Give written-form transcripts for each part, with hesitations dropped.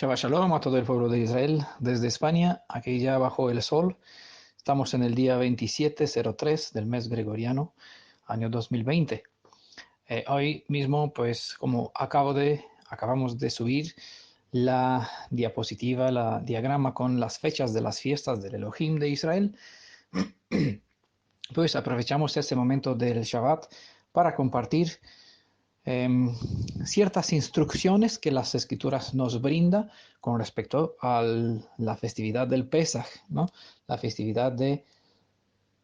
Shabbat Shalom a todo el pueblo de Israel desde España, aquí ya bajo el sol. Estamos en el día 2703 del mes gregoriano, año 2020. Hoy mismo, pues como acabamos de subir la diapositiva, la diagrama con las fechas de las fiestas del Elohim de Israel, pues aprovechamos este momento del Shabbat para compartir ciertas instrucciones que las escrituras nos brinda con respecto a la festividad del Pesaj, ¿no? La festividad de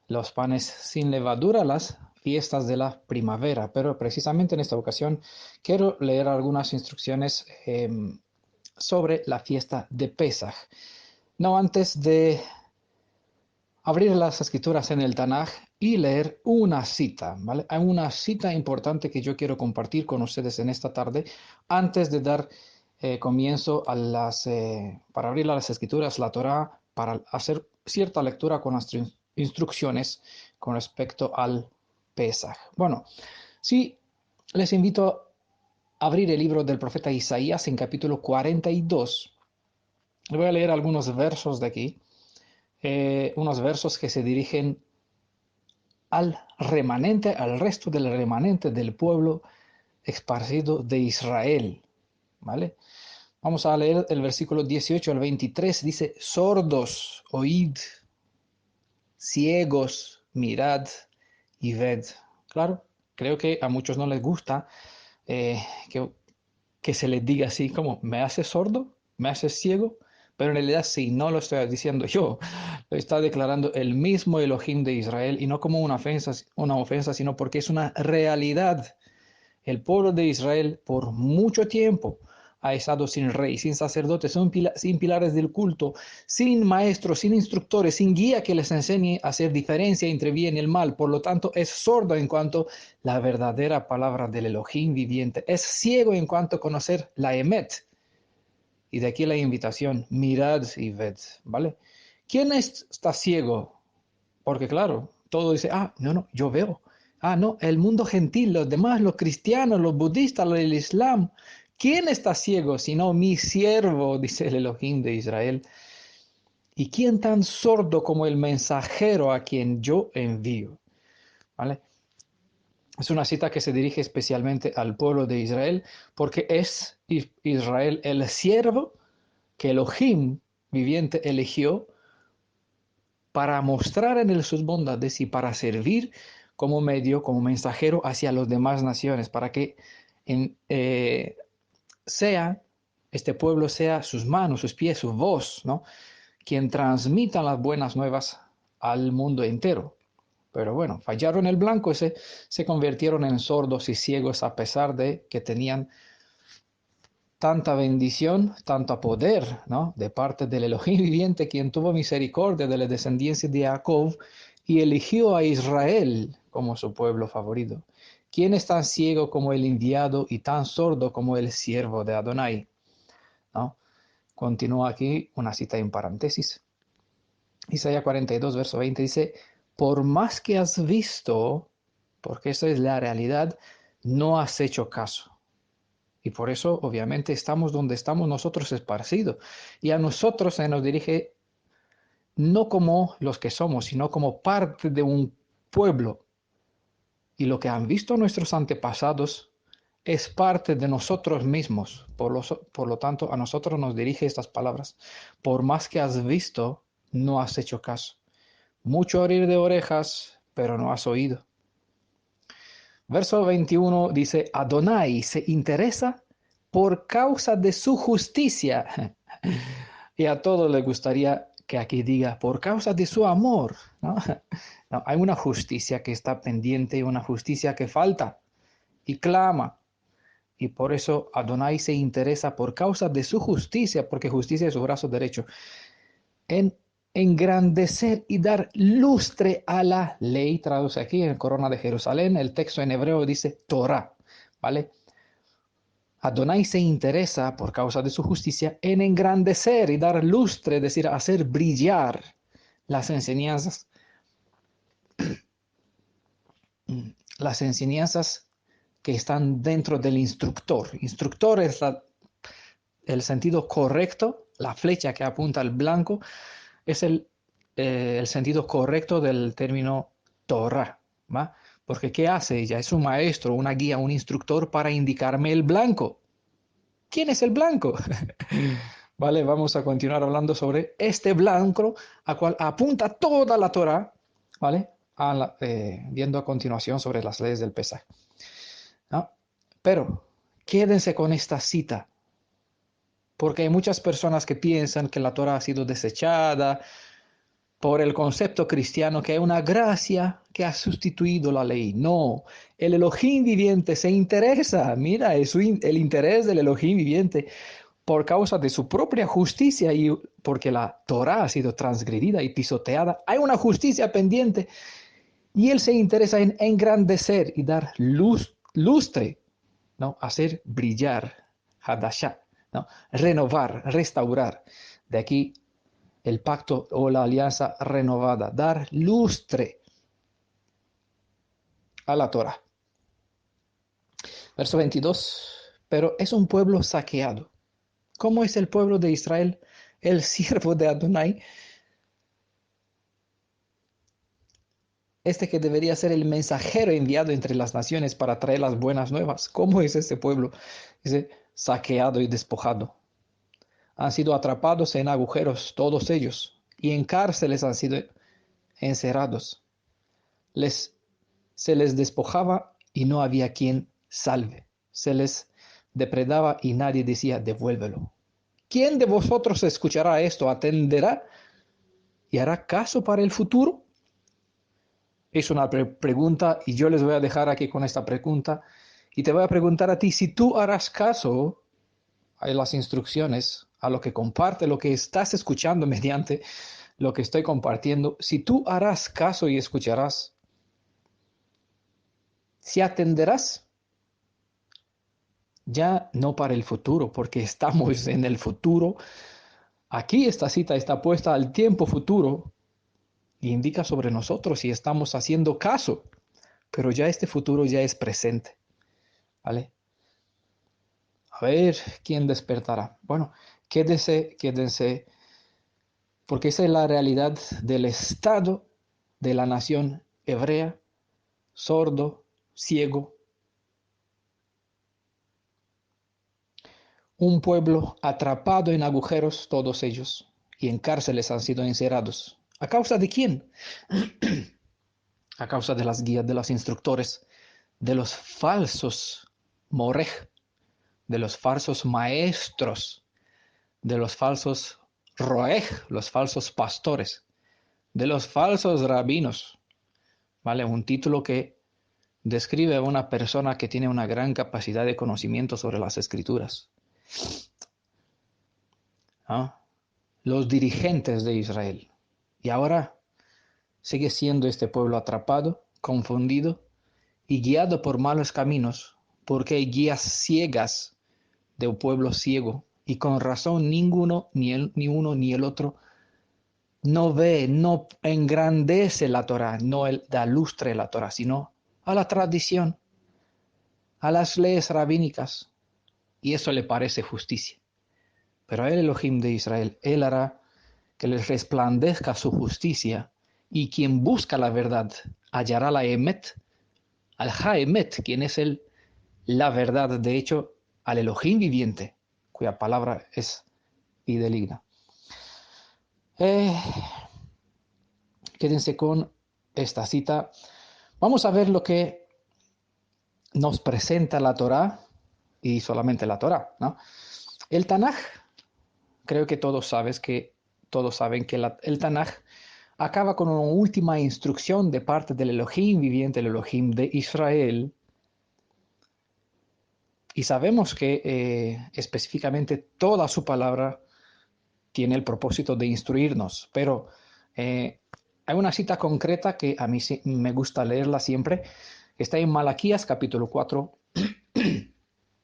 los panes sin levadura, las fiestas de la primavera. Pero precisamente en esta ocasión quiero leer algunas instrucciones sobre la fiesta de Pesaj. No antes de abrir las escrituras en el Tanaj y leer una cita, ¿vale? Hay una cita importante que yo quiero compartir con ustedes en esta tarde antes de dar comienzo para abrir las escrituras, la Torá, para hacer cierta lectura con las instrucciones con respecto al Pesaj. Bueno, sí, les invito a abrir el libro del profeta Isaías en capítulo 42. Voy a leer algunos versos de aquí. Unos versos que se dirigen al remanente, al resto del remanente del pueblo esparcido de Israel. ¿Vale? Vamos a leer el versículo 18 al 23. Dice, sordos, oíd, ciegos, mirad y ved. Claro, creo que a muchos no les gusta eh, que, que se les diga así como, ¿me haces sordo? ¿Me haces ciego? Pero en realidad sí, no lo estoy diciendo yo, lo está declarando el mismo Elohim de Israel y no como una ofensa, sino porque es una realidad. El pueblo de Israel por mucho tiempo ha estado sin rey, sin sacerdotes, sin pilares del culto, sin maestros, sin instructores, sin guía que les enseñe a hacer diferencia entre bien y el mal. Por lo tanto, es sordo en cuanto a la verdadera palabra del Elohim viviente. Es ciego en cuanto a conocer la Emet. Y de aquí la invitación, mirad y ved, ¿vale? ¿Quién está ciego? Porque claro, todo dice, no, yo veo. No, el mundo gentil, los demás, los cristianos, los budistas, el islam. ¿Quién está ciego sino mi siervo, dice el Elohim de Israel? ¿Y quién tan sordo como el mensajero a quien yo envío? ¿Vale? Es una cita que se dirige especialmente al pueblo de Israel porque es Israel el siervo que Elohim viviente eligió para mostrar en él sus bondades y para servir como medio, como mensajero hacia las demás naciones, para que en, sea este pueblo sea sus manos, sus pies, su voz, ¿no? Quien transmita las buenas nuevas al mundo entero. Pero bueno, fallaron el blanco, se convirtieron en sordos y ciegos a pesar de que tenían tanta bendición, tanto poder, ¿no? De parte del Elohim viviente, quien tuvo misericordia de la descendencia de Jacob y eligió a Israel como su pueblo favorito. ¿Quién es tan ciego como el enviado y tan sordo como el siervo de Adonai? ¿No? Continúa aquí una cita en paréntesis. Isaías 42, verso 20 dice, por más que has visto, porque esa es la realidad, no has hecho caso. Y por eso, obviamente, estamos donde estamos nosotros esparcidos. Y a nosotros se nos dirige no como los que somos, sino como parte de un pueblo. Y lo que han visto nuestros antepasados es parte de nosotros mismos. Por lo tanto, a nosotros nos dirige estas palabras. Por más que has visto, no has hecho caso. Mucho abrir de orejas, pero no has oído. Verso 21 dice, Adonai se interesa por causa de su justicia. Y a todos les gustaría que aquí diga, por causa de su amor. ¿No? No, hay una justicia que está pendiente, una justicia que falta y clama. Y por eso Adonai se interesa por causa de su justicia, porque justicia es su brazo derecho, en engrandecer y dar lustre a la ley. Traduce aquí en Corona de Jerusalén, el texto en hebreo dice Torah, ¿vale? Adonai se interesa, por causa de su justicia, en engrandecer y dar lustre, es decir, hacer brillar las enseñanzas que están dentro del instructor. Instructor es el sentido correcto, la flecha que apunta al blanco, es el sentido correcto del término Torah, ¿va? Porque ¿qué hace ella? Es un maestro, una guía, un instructor para indicarme el blanco. ¿Quién es el blanco? Vale, vamos a continuar hablando sobre este blanco a cual apunta toda la Torah, ¿vale? Viendo a continuación sobre las leyes del Pesaj. ¿No? Pero quédense con esta cita, porque hay muchas personas que piensan que la Torah ha sido desechada por el concepto cristiano, que hay una gracia que ha sustituido la ley. No, el Elohim viviente se interesa, mira, es el interés del Elohim viviente por causa de su propia justicia y porque la Torah ha sido transgredida y pisoteada. Hay una justicia pendiente y él se interesa en engrandecer y dar lustre, ¿no? Hacer brillar, hadashah, ¿no? Renovar, restaurar. De aquí el pacto o la alianza renovada, dar lustre a la Torah. Verso 22, pero es un pueblo saqueado. ¿Cómo es el pueblo de Israel? El siervo de Adonai, este que debería ser el mensajero enviado entre las naciones para traer las buenas nuevas. ¿Cómo es ese pueblo? Ese saqueado y despojado. Han sido atrapados en agujeros todos ellos y en cárceles han sido encerrados. Se les despojaba y no había quien salve. Se les depredaba y nadie decía, devuélvelo. ¿Quién de vosotros escuchará esto, atenderá y hará caso para el futuro? Es una pregunta y yo les voy a dejar aquí con esta pregunta y te voy a preguntar a ti si tú harás caso a las instrucciones, a lo que comparte, lo que estás escuchando mediante lo que estoy compartiendo, si tú harás caso y escucharás, si atenderás, ya no para el futuro, porque estamos en el futuro. Aquí esta cita está puesta al tiempo futuro y indica sobre nosotros si estamos haciendo caso, pero ya este futuro ya es presente, ¿vale? A ver quién despertará. Bueno, quédense, porque esa es la realidad del estado de la nación hebrea, sordo, ciego, un pueblo atrapado en agujeros todos ellos, y en cárceles han sido encerrados. ¿A causa de quién? A causa de las guías, de los instructores, de los falsos morej, de los falsos maestros, de los falsos roej, los falsos pastores, de los falsos rabinos. ¿Vale? Un título que describe a una persona que tiene una gran capacidad de conocimiento sobre las escrituras. ¿Ah? Los dirigentes de Israel. Y ahora sigue siendo este pueblo atrapado, confundido y guiado por malos caminos, porque hay guías ciegas de un pueblo ciego, y con razón ninguno, ni uno ni el otro, no ve, no engrandece la Torah, no da lustre a la Torah, sino a la tradición, a las leyes rabínicas, y eso le parece justicia. Pero el Elohim de Israel, él hará que les resplandezca su justicia, y quien busca la verdad hallará la Emet, al Ha-Emet, quien es la verdad, de hecho, al Elohim viviente, cuya palabra es fideligna. Quédense con esta cita. Vamos a ver lo que nos presenta la Torá, y solamente la Torá, ¿no? El Tanaj, creo que todos saben que el Tanaj acaba con una última instrucción de parte del Elohim viviente, el Elohim de Israel. Y sabemos que específicamente toda su palabra tiene el propósito de instruirnos, pero hay una cita concreta que a mí sí me gusta leerla siempre, que está en Malaquías capítulo 4,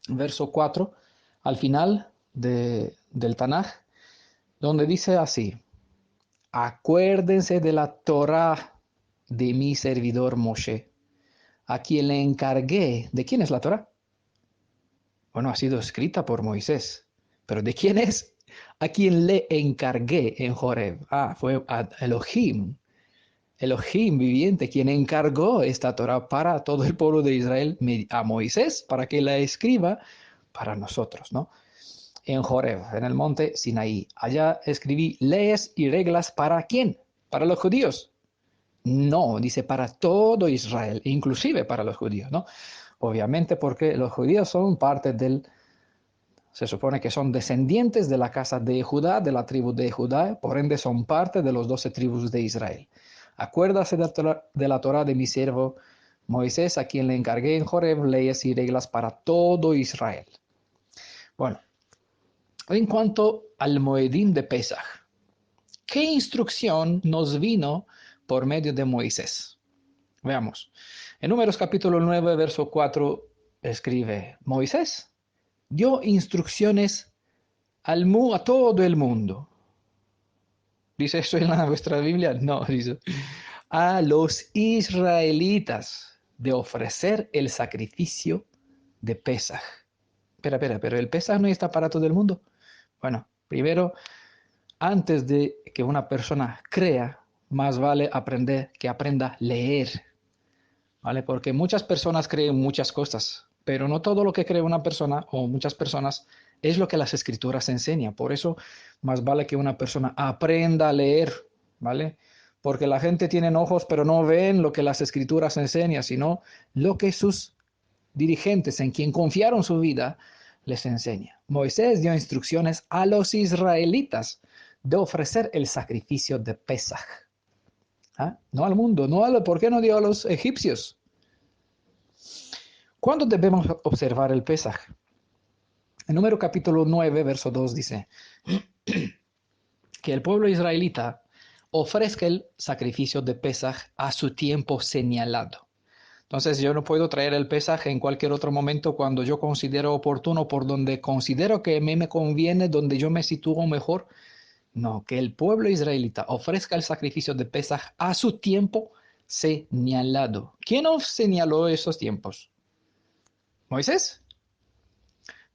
verso 4, al final del Tanaj, donde dice así: acuérdense de la Torá de mi servidor Moshe, a quien le encargué. ¿De quién es la Torá? Bueno, ha sido escrita por Moisés, ¿Pero de quién es? A quien le encargué en Horeb. Ah, fue a Elohim. Elohim viviente, quien encargó esta Torah para todo el pueblo de Israel a Moisés para que la escriba para nosotros, ¿no? En Horeb, en el monte Sinaí. Allá escribí leyes y reglas para quién? Para los judíos. No, dice para todo Israel, inclusive para los judíos, ¿no? Obviamente porque los judíos son parte del, se supone que son descendientes de la casa de Judá, de la tribu de Judá, por ende son parte de los 12 tribus de Israel. Acuérdase de la Torah de mi siervo Moisés, a quien le encargué en Horeb leyes y reglas para todo Israel. Bueno, en cuanto al Moedim de Pesaj, ¿qué instrucción nos vino por medio de Moisés? Veamos. En Números capítulo 9, verso 4, escribe, Moisés dio instrucciones a todo el mundo. ¿Dice eso en vuestra Biblia? No, dice, a los israelitas de ofrecer el sacrificio de Pesaj. Espera, pero el Pesaj no está para todo el mundo. Bueno, primero, antes de que una persona crea, más vale aprender que aprenda a leer, ¿vale? Porque muchas personas creen muchas cosas, pero no todo lo que cree una persona o muchas personas es lo que las escrituras enseñan. Por eso, más vale que una persona aprenda a leer, ¿vale? Porque la gente tiene ojos, pero no ven lo que las escrituras enseñan, sino lo que sus dirigentes, en quien confiaron su vida, les enseña. Moisés dio instrucciones a los israelitas de ofrecer el sacrificio de Pesaj. ¿Ah? No al mundo, ¿por qué no dio a los egipcios? ¿Cuándo debemos observar el Pesaj? En Número capítulo 9, verso 2 dice que el pueblo israelita ofrezca el sacrificio de Pesaj a su tiempo señalado. Entonces yo no puedo traer el Pesaj en cualquier otro momento cuando yo considero oportuno, por donde considero que a mí me conviene, donde yo me sitúo mejor. No, que el pueblo israelita ofrezca el sacrificio de Pesaj a su tiempo señalado. ¿Quién señaló esos tiempos? ¿Moisés?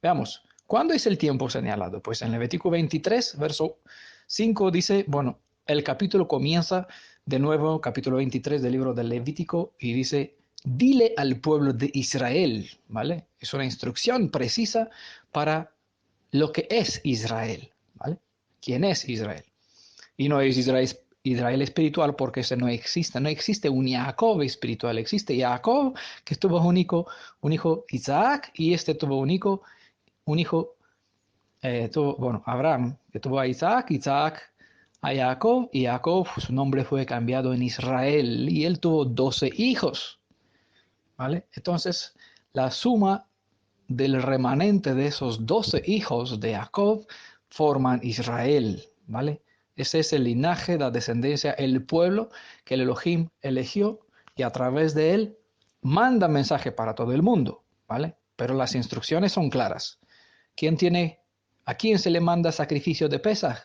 Veamos, ¿cuándo es el tiempo señalado? Pues en Levítico 23, verso 5 dice, bueno, el capítulo comienza de nuevo, capítulo 23 del libro del Levítico, y dice, dile al pueblo de Israel, ¿vale? Es una instrucción precisa para lo que es Israel, ¿vale? ¿Quién es Israel? Y no es Israel espiritual porque ese no existe. No existe un Jacob espiritual. Existe Jacob que tuvo un hijo Isaac y este tuvo un hijo, bueno, Abraham, que tuvo a Isaac, Isaac a Jacob y Jacob, su nombre fue cambiado en Israel y él tuvo 12 hijos. ¿Vale? Entonces, la suma del remanente de esos 12 hijos de Jacob forman Israel, ¿vale? Ese es el linaje, la descendencia, el pueblo que el Elohim eligió y a través de él manda mensaje para todo el mundo, ¿vale? Pero las instrucciones son claras. ¿A quién se le manda sacrificio de Pesaj?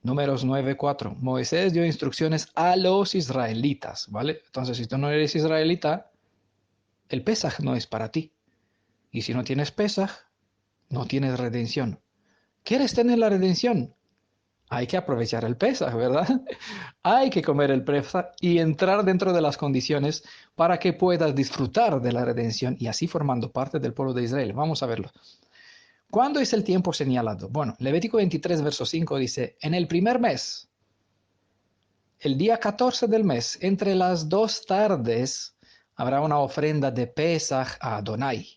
Números 9:4. Moisés dio instrucciones a los israelitas, ¿vale? Entonces, si tú no eres israelita, el Pesaj no es para ti. Y si no tienes Pesaj, no tienes redención. ¿Quieres tener la redención? Hay que aprovechar el Pesaj, ¿verdad? Hay que comer el Pesaj y entrar dentro de las condiciones para que puedas disfrutar de la redención y así formando parte del pueblo de Israel. Vamos a verlo. ¿Cuándo es el tiempo señalado? Bueno, Levítico 23, verso 5 dice, en el primer mes, el día 14 del mes, entre las 2 tardes, habrá una ofrenda de Pesaj a Adonai.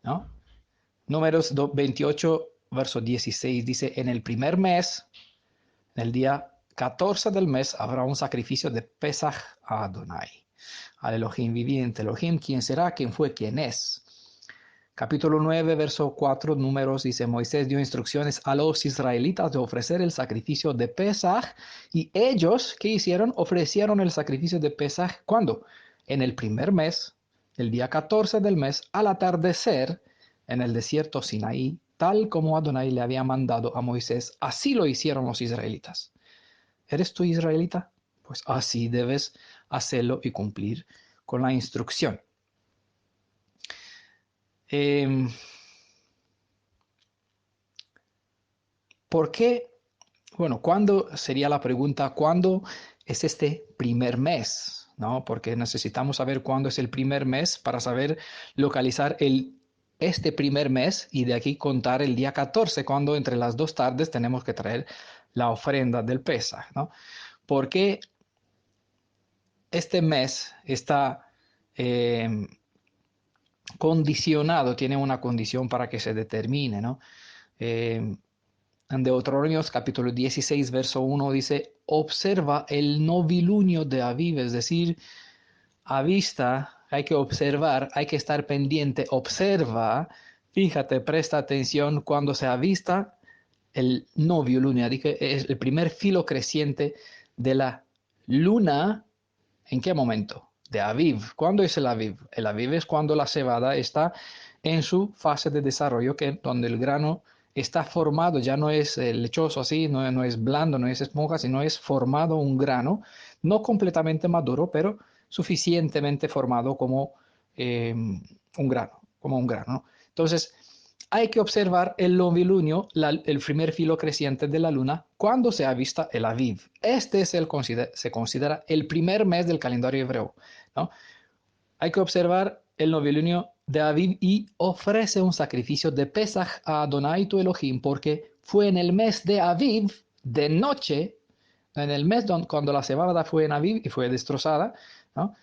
¿No? Números 28, verso 16 dice, en el primer mes, en el día 14 del mes, habrá un sacrificio de Pesaj a Adonai, al Elohim viviente. Elohim, ¿quién será? ¿Quién fue? ¿Quién es? Capítulo 9, verso 4, Números, dice, Moisés dio instrucciones a los israelitas de ofrecer el sacrificio de Pesaj, y ellos, ¿qué hicieron? Ofrecieron el sacrificio de Pesaj, ¿cuándo? En el primer mes, el día 14 del mes, al atardecer, en el desierto Sinaí, tal como Adonai le había mandado a Moisés, así lo hicieron los israelitas. ¿Eres tú israelita? Pues así debes hacerlo y cumplir con la instrucción. Eh, ¿Por qué? Bueno, ¿cuándo sería la pregunta? ¿Cuándo es este primer mes? ¿No? Porque necesitamos saber cuándo es el primer mes para saber localizar este primer mes y de aquí contar el día 14, cuando entre las dos tardes tenemos que traer la ofrenda del Pesaj, ¿no? Porque este mes está eh, condicionado, tiene una condición para que se determine, ¿no? En Deuteronomios capítulo 16, verso 1 dice, observa el novilunio de Aviv, es decir, a vista, hay que observar, hay que estar pendiente, observa, fíjate, presta atención cuando se avista el novilunio, es el primer filo creciente de la luna. ¿En qué momento? De Aviv. ¿Cuándo es el Aviv? El Aviv es cuando la cebada está en su fase de desarrollo, donde el grano está formado, ya no es lechoso así, no es blando, no es esponja, sino es formado un grano, no completamente maduro, pero suficientemente formado como un grano, ¿no? Entonces, hay que observar el novilunio, el primer filo creciente de la luna, cuando se avista el Aviv. Este es se considera el primer mes del calendario hebreo, ¿no? Hay que observar el novilunio de Aviv y ofrece un sacrificio de Pesaj a Adonai tu Elohim, porque fue en el mes de Aviv, de noche, en el mes cuando la cebada fue en Aviv y fue destrozada, ¿no?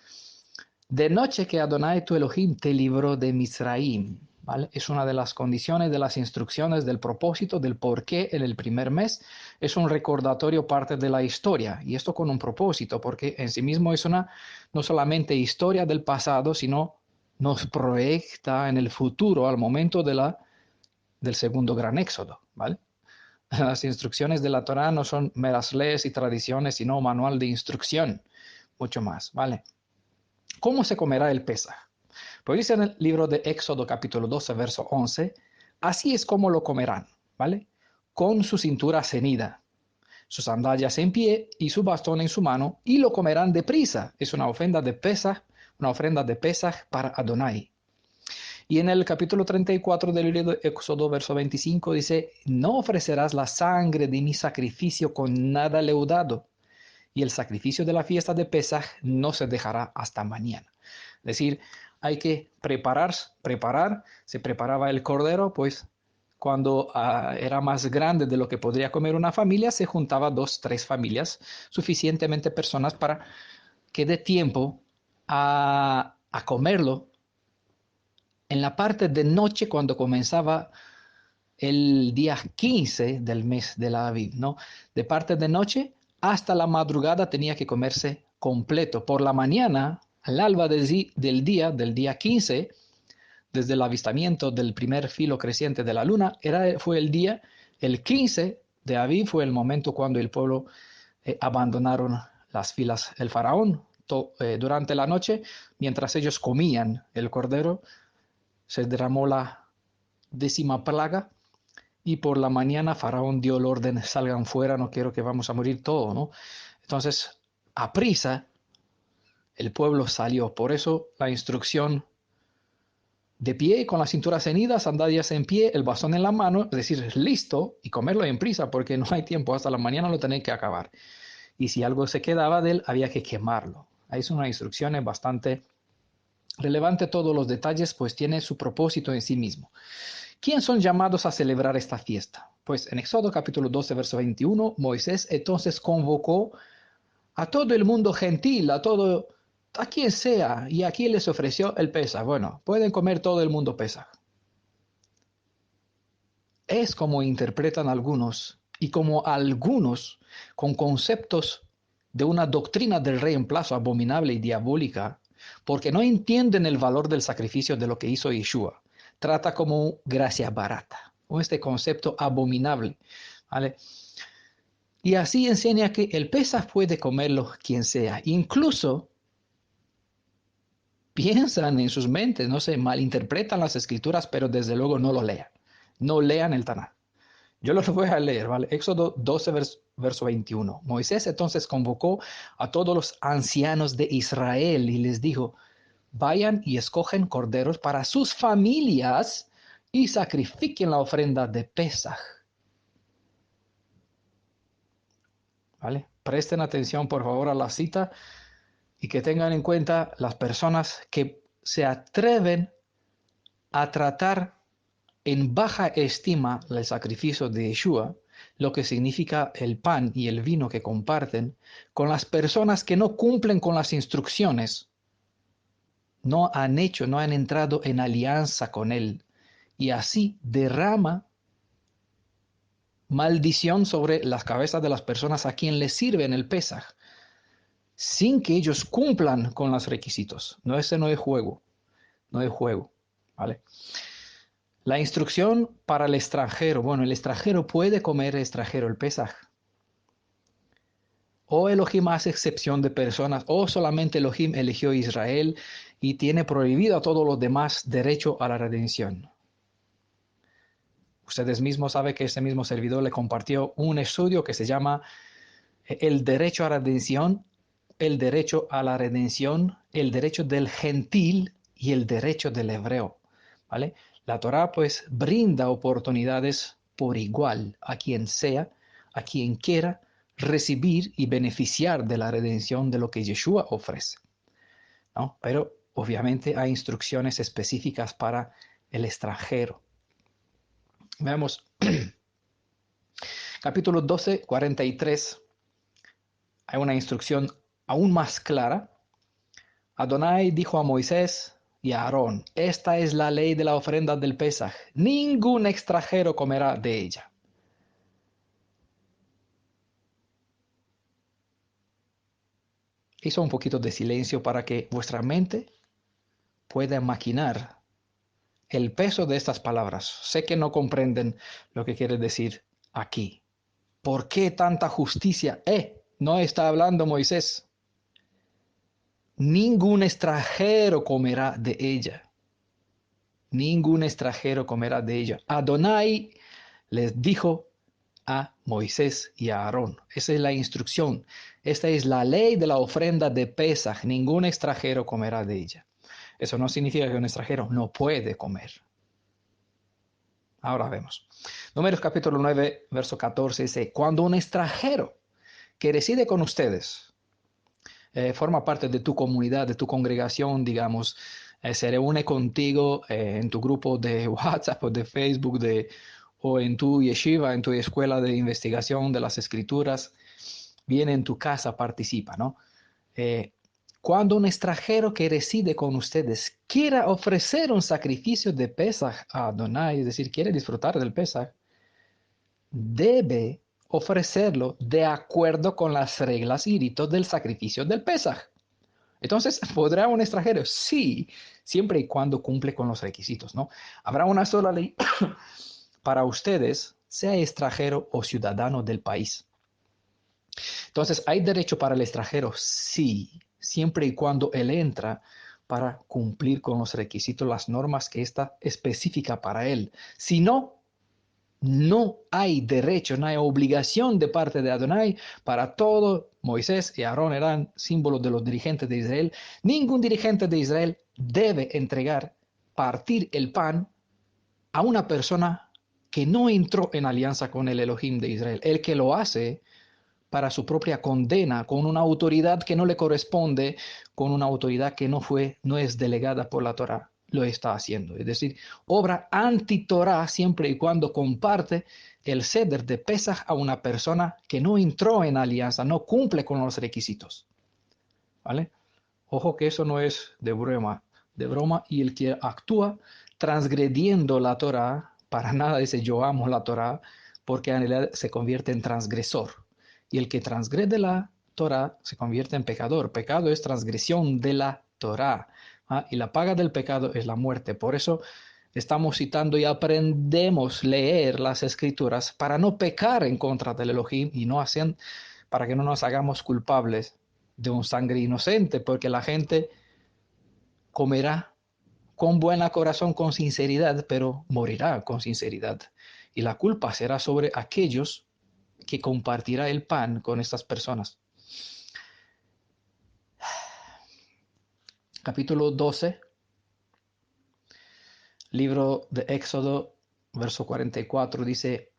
De noche que Adonai tu Elohim te libró de Misraim, ¿vale? Es una de las condiciones, de las instrucciones, del propósito, del por qué en el primer mes. Es un recordatorio, parte de la historia, y esto con un propósito, porque en sí mismo es una no solamente historia del pasado, sino nos proyecta en el futuro, al momento del segundo gran éxodo, ¿vale? Las instrucciones de la Torá no son meras leyes y tradiciones, sino manual de instrucción, mucho más, ¿vale? ¿Cómo se comerá el Pesaj? Pues dice en el libro de Éxodo capítulo 12, verso 11, así es como lo comerán, ¿vale? Con su cintura ceñida, sus sandalias en pie y su bastón en su mano, y lo comerán deprisa. Es una ofrenda de Pesaj para Adonai. Y en el capítulo 34 del libro de Éxodo, verso 25, dice, no ofrecerás la sangre de mi sacrificio con nada leudado, y el sacrificio de la fiesta de Pesaj no se dejará hasta mañana. Es decir, hay que se preparaba el cordero, pues cuando era más grande de lo que podría comer una familia, se juntaba 2, 3 familias, suficientemente personas para que dé tiempo a comerlo en la parte de noche cuando comenzaba el día 15 del mes de la Aviv, ¿no? De parte de noche hasta la madrugada tenía que comerse completo. Por la mañana, al alba del día 15, desde el avistamiento del primer filo creciente de la luna, fue el 15 de Aviv, fue el momento cuando el pueblo abandonaron las filas del faraón. Durante la noche, mientras ellos comían el cordero, se derramó la 10ª plaga. Y por la mañana Faraón dio el orden, salgan fuera, no quiero que vamos a morir todos, ¿no? Entonces, a prisa, el pueblo salió. Por eso la instrucción de pie, con la cintura ceñida, sandalias en pie, el bastón en la mano, es decir, listo, y comerlo en prisa, porque no hay tiempo, hasta la mañana lo tenéis que acabar. Y si algo se quedaba de él, había que quemarlo. Ahí es una instrucción bastante relevante, todos los detalles, pues tiene su propósito en sí mismo. ¿Quién son llamados a celebrar esta fiesta? Pues en Éxodo capítulo 12, verso 21, Moisés entonces convocó a todo el mundo gentil, a quien sea, y aquí les ofreció el Pesaj. Bueno, pueden comer todo el mundo Pesaj. Es como interpretan algunos, y como algunos, con conceptos de una doctrina del reemplazo abominable y diabólica, porque no entienden el valor del sacrificio de lo que hizo Yeshua. Trata como gracia barata, o este concepto abominable, ¿vale? Y así enseña que el Pesaj puede comerlo quien sea. Incluso piensan en sus mentes, no sé, malinterpretan las escrituras, pero desde luego no lo lean. No lean el Tanaj. Yo lo voy a leer, ¿vale? Éxodo 12, verso 21. Moisés entonces convocó a todos los ancianos de Israel y les dijo, vayan y escogen corderos para sus familias y sacrifiquen la ofrenda de Pesaj. ¿vale? Presten atención, por favor, a la cita y que tengan en cuenta las personas que se atreven a tratar en baja estima el sacrificio de Yeshua, lo que significa el pan y el vino que comparten, con las personas que no cumplen con las instrucciones, no han hecho, no han entrado en alianza con Él, y así derrama maldición sobre las cabezas de las personas a quien les sirven el Pesaj, sin que ellos cumplan con los requisitos. No, ese no es juego, no es juego, ¿vale? La instrucción para el extranjero. Bueno, el extranjero puede comer extranjero el Pesaj. O Elohim hace excepción de personas, o solamente Elohim eligió a Israel y tiene prohibido a todos los demás derecho a la redención. Ustedes mismos saben que este mismo servidor le compartió un estudio que se llama El derecho a la redención, el derecho a la redención, el derecho del gentil y el derecho del hebreo. ¿Vale? La Torá pues brinda oportunidades por igual a quien sea, a quien quiera recibir y beneficiar de la redención de lo que Yeshua ofrece, ¿no? Pero obviamente hay instrucciones específicas para el extranjero. Veamos capítulo 12, 43. Hay una instrucción aún más clara. Adonai dijo a Moisés y a Aarón, esta es la ley de la ofrenda del Pesaj, ningún extranjero comerá de ella. Hizo un poquito de silencio para que vuestra mente pueda maquinar el peso de estas palabras. Sé que no comprenden lo que quiere decir aquí. ¿Por qué tanta justicia? No está hablando Moisés. Ningún extranjero comerá de ella. Ningún extranjero comerá de ella. Adonai les dijo a Moisés y a Aarón. Esa es la instrucción. Esta es la ley de la ofrenda de Pesaj. Ningún extranjero comerá de ella. Eso no significa que un extranjero no puede comer. Ahora vemos. Números capítulo 9, verso 14 dice, cuando un extranjero que reside con ustedes, forma parte de tu comunidad, de tu congregación, digamos, se reúne contigo en tu grupo de WhatsApp o de Facebook o en tu yeshiva, en tu escuela de investigación de las escrituras, viene en tu casa, participa, ¿no? Cuando un extranjero que reside con ustedes quiera ofrecer un sacrificio de Pesaj a Adonai, es decir, quiere disfrutar del Pesaj, debe ofrecerlo de acuerdo con las reglas y ritos del sacrificio del Pesaj. Entonces, ¿podrá un extranjero? Sí, siempre y cuando cumple con los requisitos, ¿no? Habrá una sola ley para ustedes, sea extranjero o ciudadano del país. Entonces, ¿hay derecho para el extranjero? Sí, siempre y cuando él entra para cumplir con los requisitos, las normas que está específica para él. Si no, no hay derecho, no hay obligación de parte de Adonai para todo. Moisés y Aarón eran símbolos de los dirigentes de Israel. Ningún dirigente de Israel debe entregar, partir el pan a una persona que no entró en alianza con el Elohim de Israel. El que lo hace para su propia condena, con una autoridad que no le corresponde, con una autoridad que no es delegada por la Torá, lo está haciendo. Es decir, obra anti-Torá siempre y cuando comparte el ceder de Pesaj a una persona que no entró en alianza, no cumple con los requisitos. ¿Vale? Ojo que eso no es de broma, y el que actúa transgrediendo la Torá, para nada dice yo amo la Torá, porque en realidad se convierte en transgresor. Y el que transgrede la Torá se convierte en pecador. Pecado es transgresión de la Torá. Y la paga del pecado es la muerte. Por eso estamos citando y aprendemos leer las escrituras para no pecar en contra del Elohim y no hacer, para que no nos hagamos culpables de un sangre inocente, porque la gente comerá con buen corazón, con sinceridad, pero morirá con sinceridad. Y la culpa será sobre aquellos que compartirá el pan con estas personas. Capítulo 12, libro de Éxodo, verso 44, dice,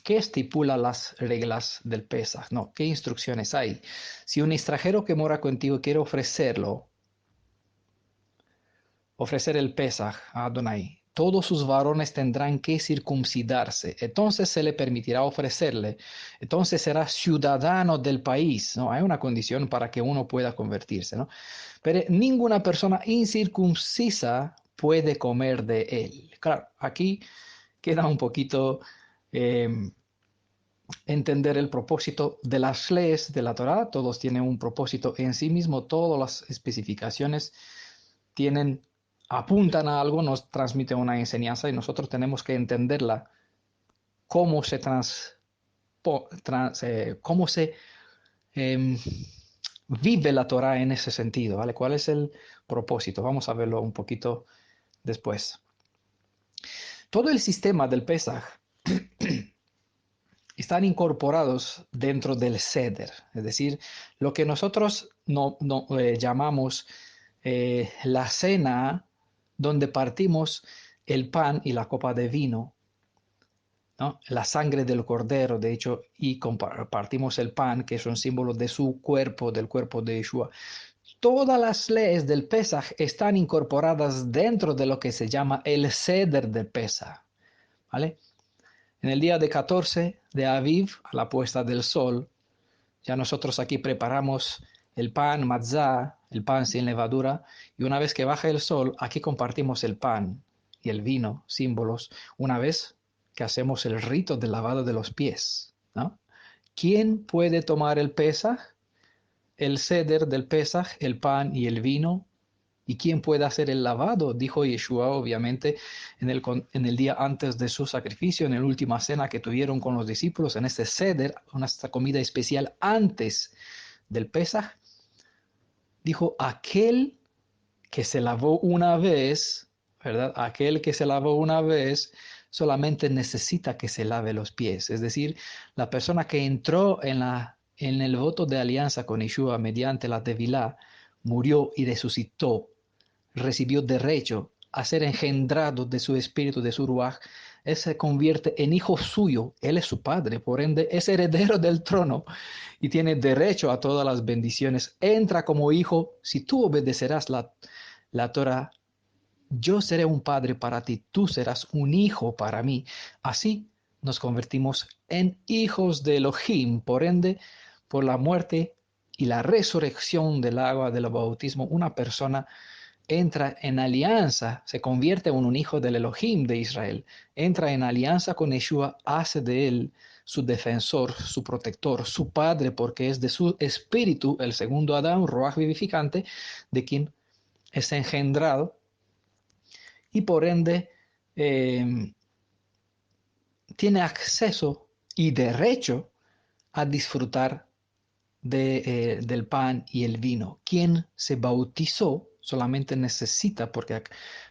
¿qué estipula las reglas del Pesaj? No, ¿qué instrucciones hay? Si un extranjero que mora contigo quiere ofrecer el Pesaj a Adonai, todos sus varones tendrán que circuncidarse. Entonces se le permitirá ofrecerle. Entonces será ciudadano del país. ¿No? Hay una condición para que uno pueda convertirse. ¿No? Pero ninguna persona incircuncisa puede comer de él. Claro, aquí queda un poquito entender el propósito de las leyes de la Torá. Todos tienen un propósito en sí mismo. Todas las especificaciones apuntan a algo, nos transmiten una enseñanza y nosotros tenemos que entenderla, cómo se, cómo se eh, vive la Torah en ese sentido, ¿vale? ¿Cuál es el propósito? Vamos a verlo un poquito después. Todo el sistema del Pesaj están incorporados dentro del Seder, es decir, lo que nosotros llamamos la cena, donde partimos el pan y la copa de vino, ¿no? La sangre del cordero, de hecho, y partimos el pan, que es un símbolo de su cuerpo, del cuerpo de Yeshua. Todas las leyes del Pesaj están incorporadas dentro de lo que se llama el Seder del Pesaj, ¿vale? En el día de 14 de Aviv, a la puesta del sol, ya nosotros aquí preparamos el pan matzah, el pan sin levadura, y una vez que baja el sol, aquí compartimos el pan y el vino, símbolos, una vez que hacemos el rito del lavado de los pies, ¿no? ¿Quién puede tomar el Pesaj? El ceder del Pesaj, el pan y el vino. ¿Y quién puede hacer el lavado? Dijo Yeshua, obviamente, en el día antes de su sacrificio, en la última cena que tuvieron con los discípulos, en este ceder, una comida especial antes del Pesaj. Dijo, aquel que se lavó una vez, ¿verdad? Aquel que se lavó una vez solamente necesita que se lave los pies. Es decir, la persona que entró en el voto de alianza con Yeshua mediante la Tevilá, murió y resucitó, recibió derecho a ser engendrado de su espíritu, de su ruaj. Él se convierte en hijo suyo, él es su padre, por ende es heredero del trono y tiene derecho a todas las bendiciones. Entra como hijo, si tú obedecerás la Torah, yo seré un padre para ti, tú serás un hijo para mí. Así nos convertimos en hijos de Elohim, por ende, por la muerte y la resurrección del agua del bautismo, una persona entra en alianza, se convierte en un hijo del Elohim de Israel, entra en alianza con Yeshua, hace de él su defensor, su protector, su padre, porque es de su espíritu, el segundo Adán, Ruach vivificante, de quien es engendrado, y por ende tiene acceso y derecho a disfrutar del pan y el vino. Quien se bautizó solamente necesita, porque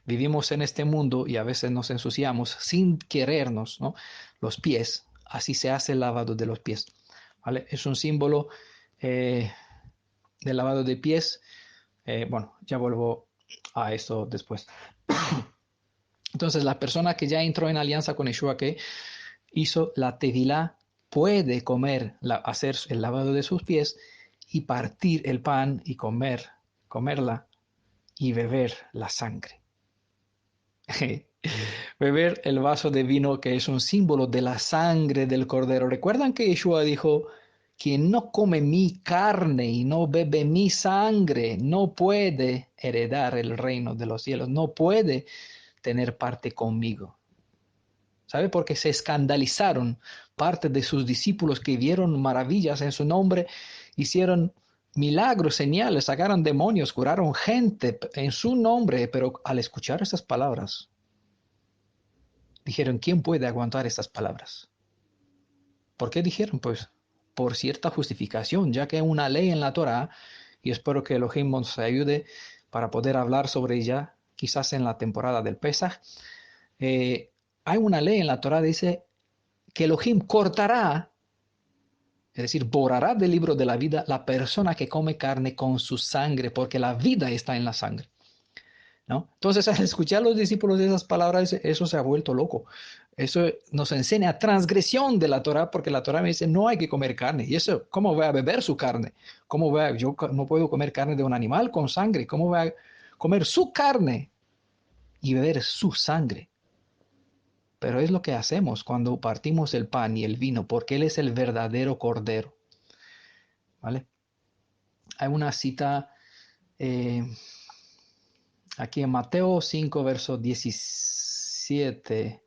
vivimos en este mundo y a veces nos ensuciamos sin querernos, ¿no? Los pies, así se hace el lavado de los pies, ¿vale? Es un símbolo del lavado de pies. Bueno, ya vuelvo a esto después. Entonces, la persona que ya entró en alianza con Yeshua, que hizo la tevilá, puede hacer el lavado de sus pies y partir el pan y comerla y beber la sangre. Beber el vaso de vino que es un símbolo de la sangre del cordero. ¿Recuerdan que Yeshua dijo, quien no come mi carne y no bebe mi sangre no puede heredar el reino de los cielos, no puede tener parte conmigo? ¿Sabe? Porque se escandalizaron parte de sus discípulos que vieron maravillas en su nombre, hicieron milagros, señales, sacaron demonios, curaron gente en su nombre, pero al escuchar esas palabras, dijeron, ¿quién puede aguantar estas palabras? ¿Por qué dijeron? Pues por cierta justificación, ya que hay una ley en la Torah, y espero que Elohim nos ayude para poder hablar sobre ella, quizás en la temporada del Pesaj. Hay una ley en la Torah, dice que Elohim cortará, es decir, borrará del libro de la vida la persona que come carne con su sangre, porque la vida está en la sangre, ¿no? Entonces, al escuchar a los discípulos de esas palabras, eso se ha vuelto loco. Eso nos enseña transgresión de la Torah, porque la Torah me dice no hay que comer carne. Y eso, ¿cómo voy a beber su carne? Yo no puedo comer carne de un animal con sangre. ¿Cómo voy a comer su carne y beber su sangre? Pero es lo que hacemos cuando partimos el pan y el vino, porque Él es el verdadero Cordero. ¿Vale? Hay una cita eh, aquí en Mateo 5, versos 17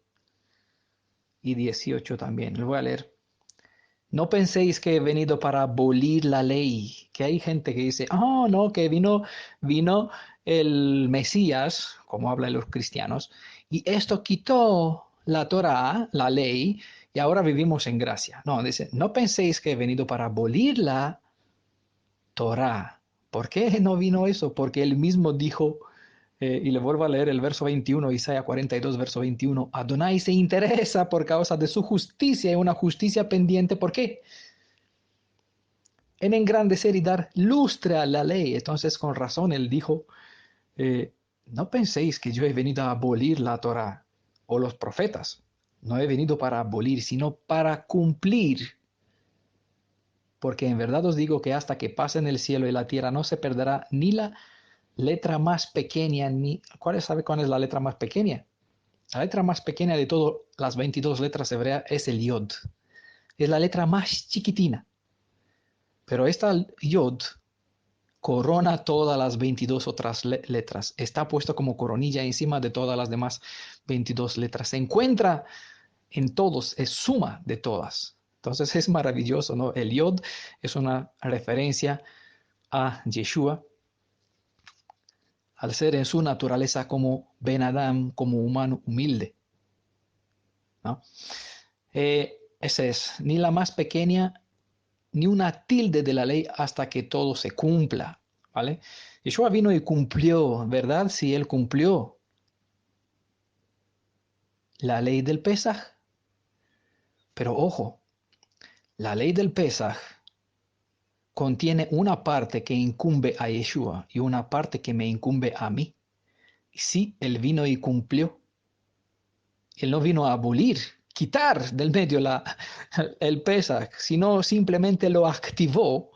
y 18 también. Lo voy a leer. No penséis que he venido para abolir la ley, que hay gente que dice, oh, no, que vino el Mesías, como hablan los cristianos, y esto quitó la Torá, la ley, y ahora vivimos en gracia. No, dice, no penséis que he venido para abolir la Torá. ¿Por qué no vino eso? Porque él mismo dijo, y le vuelvo a leer el verso 21, Isaías 42, verso 21, Adonai se interesa por causa de su justicia y una justicia pendiente. ¿Por qué? En engrandecer y dar lustre a la ley. Entonces, con razón, él dijo, no penséis que yo he venido a abolir la Torá o los profetas. No he venido para abolir, sino para cumplir. Porque en verdad os digo que hasta que pasen el cielo y la tierra no se perderá ni la letra más pequeña, ni... ¿Sabe cuál es la letra más pequeña? La letra más pequeña de todas las 22 letras hebreas es el yod. Es la letra más chiquitina. Pero esta yod corona todas las 22 otras letras. Está puesto como coronilla encima de todas las demás 22 letras. Se encuentra en todos, es suma de todas. Entonces es maravilloso, ¿no? El yod es una referencia a Yeshua al ser en su naturaleza como Ben Adam, como humano humilde, ¿no? Ese es, ni la más pequeña, ni una tilde de la ley hasta que todo se cumpla, ¿vale? Yeshua vino y cumplió, ¿verdad? Sí, él cumplió la ley del Pesaj. Pero ojo, la ley del Pesaj contiene una parte que incumbe a Yeshua y una parte que me incumbe a mí. Y sí, él vino y cumplió. Él no vino a abolir, quitar del medio el Pesaj, sino simplemente lo activó,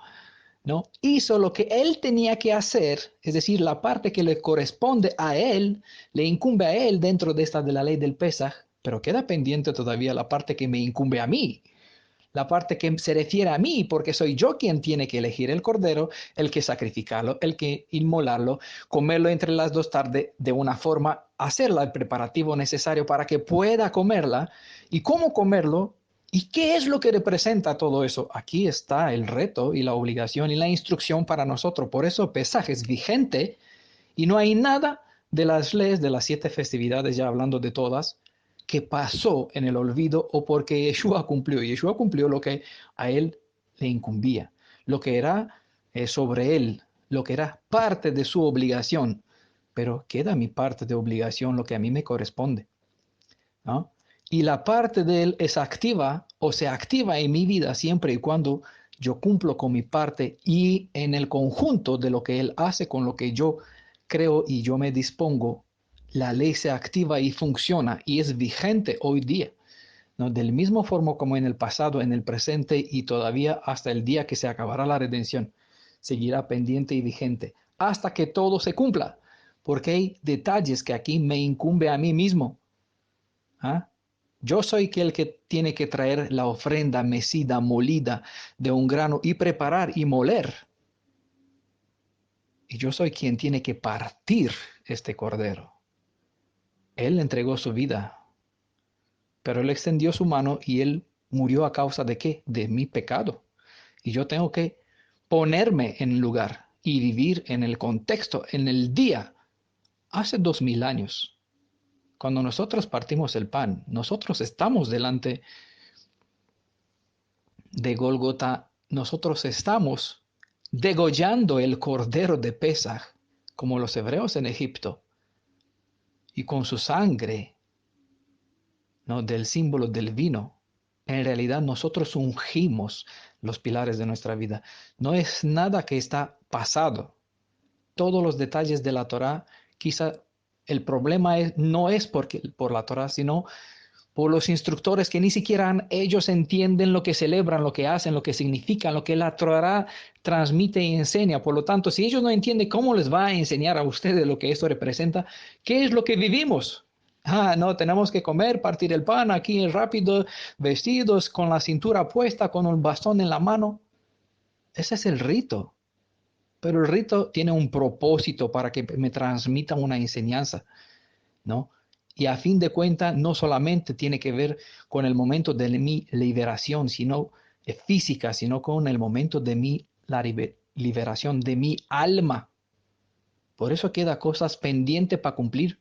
¿no? Hizo lo que él tenía que hacer, es decir, la parte que le corresponde a él, le incumbe a él dentro de esta de la ley del Pesaj, pero queda pendiente todavía la parte que me incumbe a mí, la parte que se refiere a mí, porque soy yo quien tiene que elegir el cordero, el que sacrificarlo, el que inmolarlo, comerlo entre las dos tardes de una forma, hacerla el preparativo necesario para que pueda comerla, y cómo comerlo, y qué es lo que representa todo eso. Aquí está el reto y la obligación y la instrucción para nosotros. Por eso Pesaj es vigente y no hay nada de las leyes de las 7 festividades, ya hablando de todas, que pasó en el olvido o porque Yeshua cumplió. Yeshua cumplió lo que a él le incumbía, lo que era sobre él, lo que era parte de su obligación. Pero queda mi parte de obligación, lo que a mí me corresponde, ¿no? Y la parte de él es activa o se activa en mi vida siempre y cuando yo cumplo con mi parte y en el conjunto de lo que él hace con lo que yo creo y yo me dispongo, la ley se activa y funciona y es vigente hoy día, ¿no? Del mismo forma como en el pasado, en el presente y todavía hasta el día que se acabará la redención, seguirá pendiente y vigente hasta que todo se cumpla, porque hay detalles que aquí me incumbe a mí mismo. ¿Ah? Yo soy el que tiene que traer la ofrenda mecida, molida de un grano y preparar y moler. Y yo soy quien tiene que partir este cordero. Él entregó su vida, pero él extendió su mano y él murió a causa de qué? De mi pecado. Y yo tengo que ponerme en el lugar y vivir en el contexto, en el día, hace 2000 años. Cuando nosotros partimos el pan, nosotros estamos delante de Gólgota, nosotros estamos degollando el cordero de Pesaj, como los hebreos en Egipto, y con su sangre, ¿no? Del símbolo del vino. En realidad nosotros ungimos los pilares de nuestra vida. No es nada que está pasado. Todos los detalles de la Torá, quizá el problema no es por la Torá, sino por los instructores que ni siquiera ellos entienden lo que celebran, lo que hacen, lo que significan, lo que la Torá transmite y enseña. Por lo tanto, si ellos no entienden cómo les va a enseñar a ustedes lo que esto representa, ¿qué es lo que vivimos? Ah, no, tenemos que comer, partir el pan aquí rápido, vestidos, con la cintura puesta, con un bastón en la mano. Ese es el rito. Pero el rito tiene un propósito para que me transmita una enseñanza, ¿no? Y a fin de cuentas, no solamente tiene que ver con el momento de mi liberación, sino física, sino con el momento de la liberación de mi alma. Por eso queda cosas pendientes para cumplir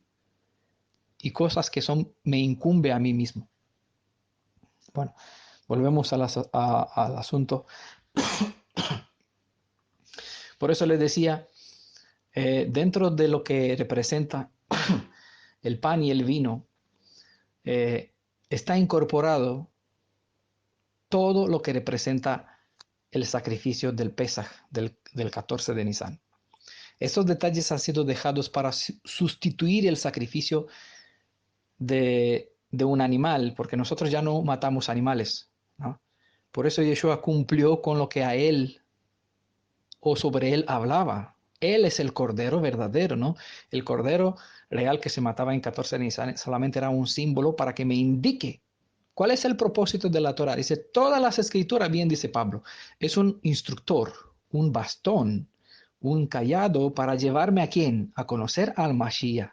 y cosas que me incumbe a mí mismo. Bueno, volvemos al asunto. Por eso les decía, dentro de lo que representa el pan y el vino, está incorporado todo lo que representa el sacrificio del Pesaj, del 14 de Nisan. Estos detalles han sido dejados para sustituir el sacrificio de un animal, porque nosotros ya no matamos animales, ¿no? Por eso Yeshua cumplió con lo que a él o sobre él hablaba. Él es el cordero verdadero, ¿no? El cordero real que se mataba en 14 de Nisan solamente era un símbolo para que me indique cuál es el propósito de la Torah. Dice, todas las escrituras, bien dice Pablo, es un instructor, un bastón, un cayado para llevarme a quién? A conocer al Mashiach.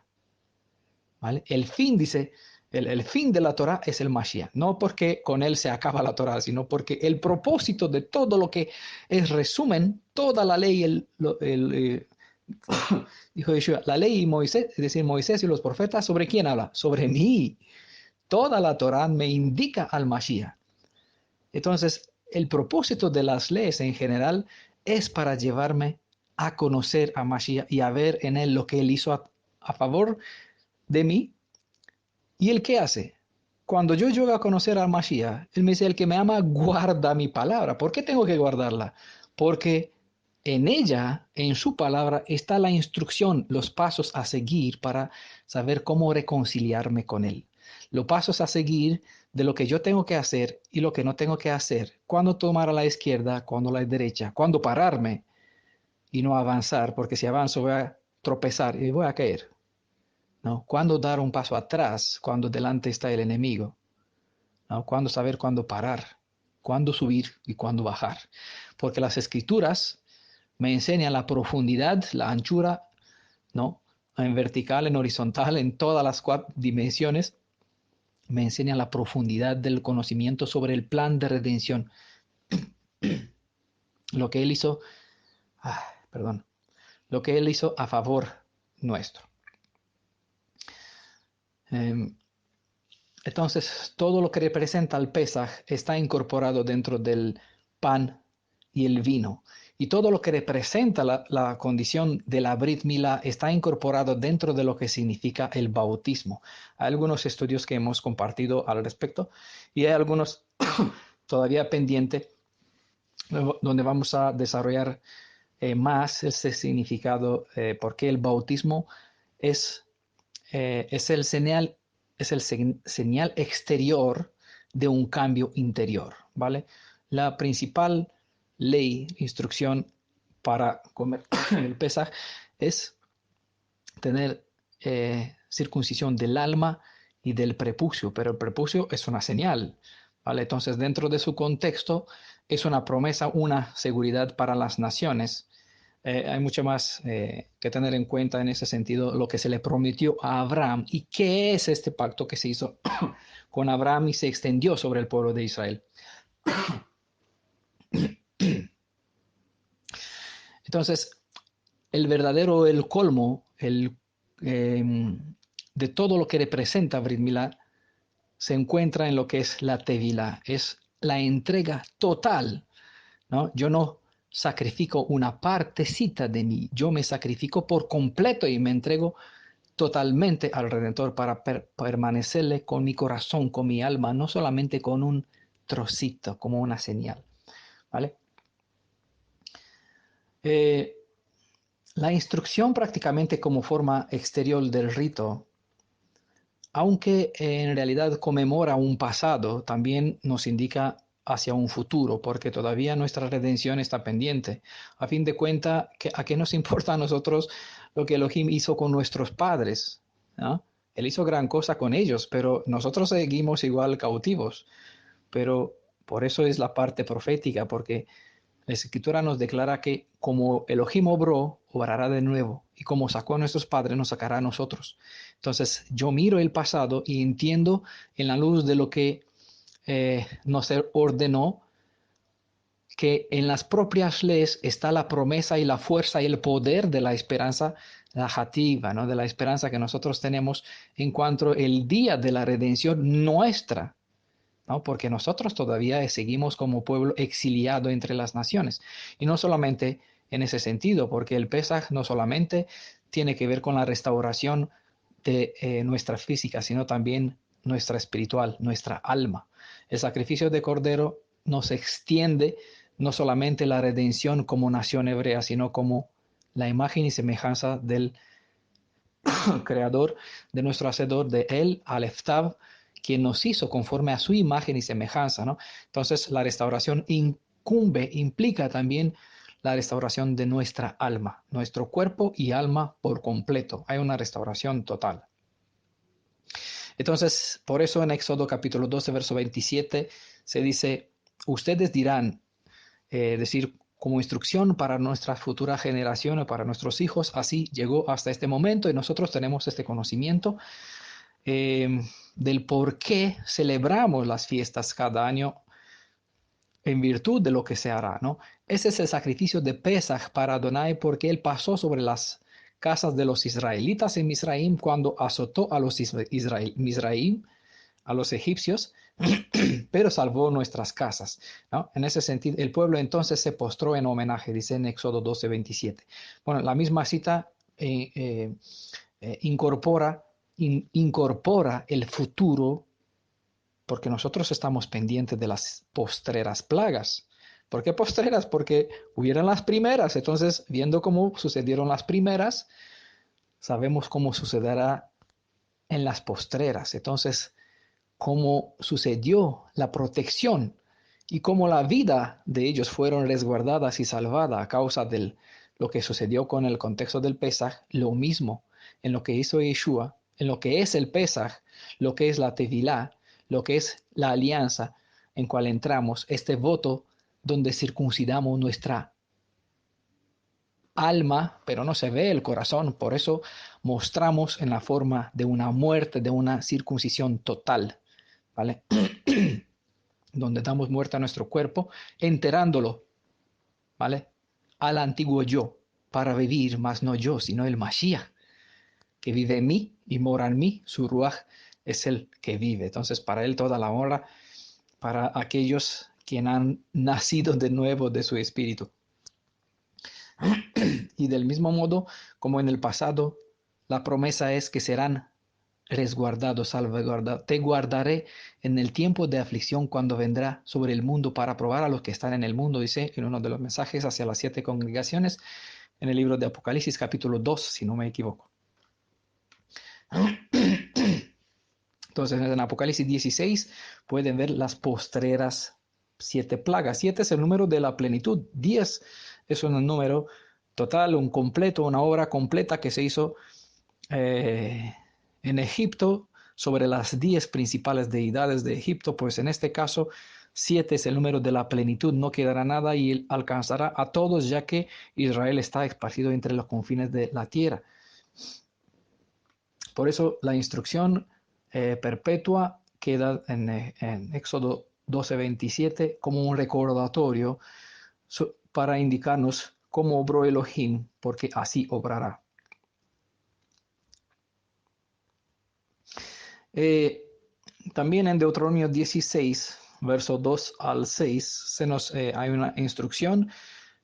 ¿Vale? El fin, dice, el fin de la Torah es el Mashiach, no porque con él se acaba la Torah, sino porque el propósito de todo lo que es resumen, toda la ley, dijo Yeshua, la ley y Moisés, es decir, Moisés y los profetas, ¿sobre quién habla? Sobre mí. Toda la Torah me indica al Mashiach. Entonces, el propósito de las leyes en general es para llevarme a conocer a Mashiach y a ver en él lo que él hizo a favor de mí. ¿Y él qué hace? Cuando yo llego a conocer al Mashiach, él me dice, el que me ama guarda mi palabra. ¿Por qué tengo que guardarla? Porque en ella, en su palabra, está la instrucción, los pasos a seguir para saber cómo reconciliarme con él. Los pasos a seguir de lo que yo tengo que hacer y lo que no tengo que hacer. Cuándo tomar a la izquierda, cuándo a la derecha, cuándo pararme y no avanzar, porque si avanzo voy a tropezar y voy a caer. ¿No? Cuándo dar un paso atrás cuando delante está el enemigo, ¿no? Cuándo saber cuándo parar, cuándo subir y cuándo bajar. Porque las escrituras me enseñan la profundidad, la anchura, ¿no? En vertical, en horizontal, en todas las 4 dimensiones, me enseñan la profundidad del conocimiento sobre el plan de redención. Lo que Él hizo, perdón, lo que Él hizo a favor nuestro. Entonces, todo lo que representa el Pesaj está incorporado dentro del pan y el vino. Y todo lo que representa la condición de la Brit Milá está incorporado dentro de lo que significa el bautismo. Hay algunos estudios que hemos compartido al respecto y hay algunos todavía pendientes donde vamos a desarrollar más ese significado, porque el bautismo es el señal, señal exterior de un cambio interior, ¿vale? La principal ley, instrucción para comer el Pesaj es tener circuncisión del alma y del prepucio, pero el prepucio es una señal, ¿vale? Entonces, dentro de su contexto, es una promesa, una seguridad para las naciones. Hay mucho más que tener en cuenta en ese sentido, lo que se le prometió a Abraham y qué es este pacto que se hizo con Abraham y se extendió sobre el pueblo de Israel. Entonces, el verdadero, el colmo, de todo lo que representa Brit Milá se encuentra en lo que es la Tevilá, es la entrega total, ¿no? Yo no sacrifico una partecita de mí, yo me sacrifico por completo y me entrego totalmente al Redentor para permanecerle con mi corazón, con mi alma, no solamente con un trocito, como una señal, ¿vale? La instrucción prácticamente como forma exterior del rito aunque en realidad conmemora un pasado, también nos indica hacia un futuro, porque todavía nuestra redención está pendiente. A fin de cuentas, ¿a qué nos importa a nosotros lo que Elohim hizo con nuestros padres? ¿No? Él hizo gran cosa con ellos, pero nosotros seguimos igual cautivos. Pero por eso es la parte profética, porque la Escritura nos declara que como Elohim obró, obrará de nuevo. Y como sacó a nuestros padres, nos sacará a nosotros. Entonces yo miro el pasado y entiendo en la luz de lo que nos ordenó, que en las propias leyes está la promesa y la fuerza y el poder de la esperanza najativa, ¿no? De la esperanza que nosotros tenemos en cuanto el día de la redención nuestra, ¿no? Porque nosotros todavía seguimos como pueblo exiliado entre las naciones. Y no solamente en ese sentido, porque el Pesaj no solamente tiene que ver con la restauración de nuestra física, sino también nuestra espiritual, nuestra alma. El sacrificio de Cordero nos extiende no solamente la redención como nación hebrea, sino como la imagen y semejanza del creador, de nuestro hacedor, de él, Aleftab, quien nos hizo conforme a su imagen y semejanza, ¿no? Entonces, la restauración implica también la restauración de nuestra alma, nuestro cuerpo y alma por completo. Hay una restauración total. Entonces, por eso en Éxodo capítulo 12, verso 27, se dice, ustedes dirán, decir, como instrucción para nuestra futura generación o para nuestros hijos, así llegó hasta este momento y nosotros tenemos este conocimiento del por qué celebramos las fiestas cada año en virtud de lo que se hará, ¿no? Ese es el sacrificio de Pesaj para Adonai porque él pasó sobre las casas de los israelitas en Misraim cuando azotó a los Misraim, a los egipcios, pero salvó nuestras casas, ¿no? En ese sentido, el pueblo entonces se postró en homenaje, dice en Éxodo 12, 27. Bueno, la misma cita incorpora el futuro, porque nosotros estamos pendientes de las postreras plagas. ¿Por qué postreras? Porque hubieran las primeras. Entonces, viendo cómo sucedieron las primeras, sabemos cómo sucederá en las postreras. Entonces, cómo sucedió la protección y cómo la vida de ellos fueron resguardadas y salvadas a causa de lo que sucedió con el contexto del Pesaj, lo mismo en lo que hizo Yeshua, en lo que es el Pesaj, lo que es la Tevilá, lo que es la alianza en cual entramos, este voto donde circuncidamos nuestra alma, pero no se ve el corazón, por eso mostramos en la forma de una muerte, de una circuncisión total, ¿vale? Donde damos muerte a nuestro cuerpo, enterándolo, ¿vale? Al antiguo yo, para vivir, más no yo, sino el Mashiach, que vive en mí y mora en mí, su Ruach es el que vive. Entonces, para él toda la honra, para aquellos quienes han nacido de nuevo de su espíritu. Y del mismo modo, como en el pasado, la promesa es que serán resguardados, salvaguardados. Te guardaré en el tiempo de aflicción cuando vendrá sobre el mundo para probar a los que están en el mundo, dice en uno de los mensajes hacia las 7 congregaciones en el libro de Apocalipsis capítulo 2, si no me equivoco. Entonces en Apocalipsis 16 pueden ver las postreras 7 plagas. 7 es el número de la plenitud. 10 es un número total, un completo, una obra completa que se hizo en Egipto sobre las 10 principales deidades de Egipto. Pues en este caso 7 es el número de la plenitud. No quedará nada y él alcanzará a todos, ya que Israel está esparcido entre los confines de la tierra. Por eso la instrucción perpetua queda en Éxodo 12:27 como un recordatorio para indicarnos cómo obró Elohim, porque así obrará. También en Deuteronomio 16, verso 2 al 6, hay una instrucción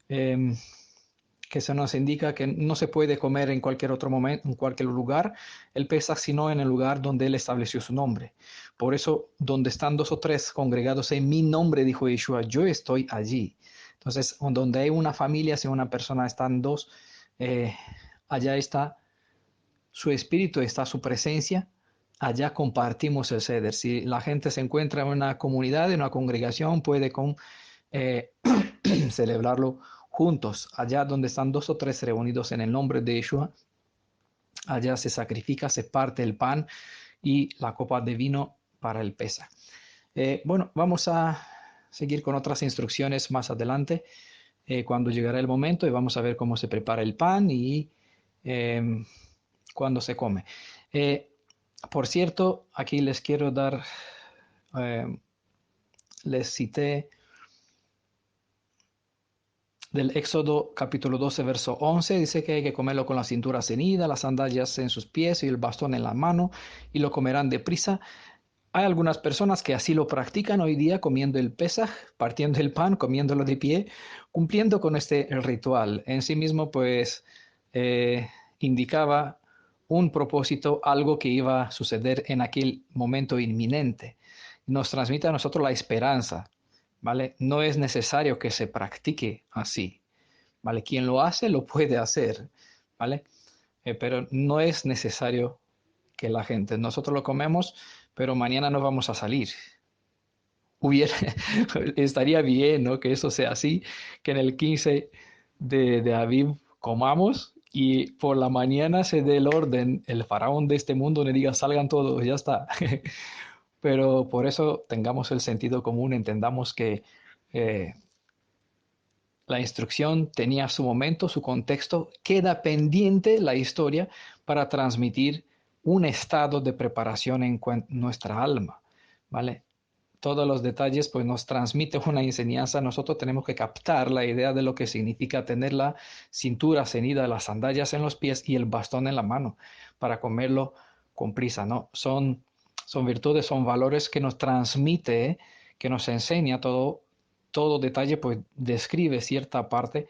que se nos indica que no se puede comer en cualquier otro momento, en cualquier lugar, el Pesaj, sino en el lugar donde él estableció su nombre. Por eso, donde están 2 o 3 congregados en mi nombre, dijo Yeshua, yo estoy allí. Entonces, donde hay una familia, si una persona están 2, allá está su espíritu, está su presencia, allá compartimos el ceder. Si la gente se encuentra en una comunidad, en una congregación, puede eh, celebrarlo juntos. Allá donde están dos o tres reunidos en el nombre de Yeshua, allá se sacrifica, se parte el pan y la copa de vino para el Pesaj. Bueno, vamos a seguir con otras instrucciones más adelante, cuando llegará el momento, y vamos a ver cómo se prepara el pan y cuándo se come. Por cierto, aquí les quiero dar, les cité del Éxodo capítulo 12, verso 11, dice que hay que comerlo con la cintura ceñida, las sandalias en sus pies y el bastón en la mano, y lo comerán deprisa. Hay algunas personas que así lo practican hoy día, comiendo el Pesaj, partiendo el pan, comiéndolo de pie, cumpliendo con este ritual. En sí mismo, pues, indicaba un propósito, algo que iba a suceder en aquel momento inminente. Nos transmite a nosotros la esperanza, ¿vale? No es necesario que se practique así, ¿vale? Quien lo hace, lo puede hacer, ¿vale? Pero no es necesario que la gente, nosotros lo comemos, pero mañana no vamos a salir. Hubiera, estaría bien, ¿no? Que eso sea así, que en el 15 de Aviv comamos y por la mañana se dé el orden, el faraón de este mundo le diga, salgan todos, ya está. Pero por eso tengamos el sentido común, entendamos que eh, la instrucción tenía su momento, su contexto, queda pendiente la historia para transmitir un estado de preparación en nuestra alma, ¿vale? Todos los detalles pues nos transmite una enseñanza, nosotros tenemos que captar la idea de lo que significa tener la cintura ceñida, las sandalias en los pies y el bastón en la mano para comerlo con prisa, ¿no? Son virtudes, son valores que nos transmite, que nos enseña todo detalle, pues describe cierta parte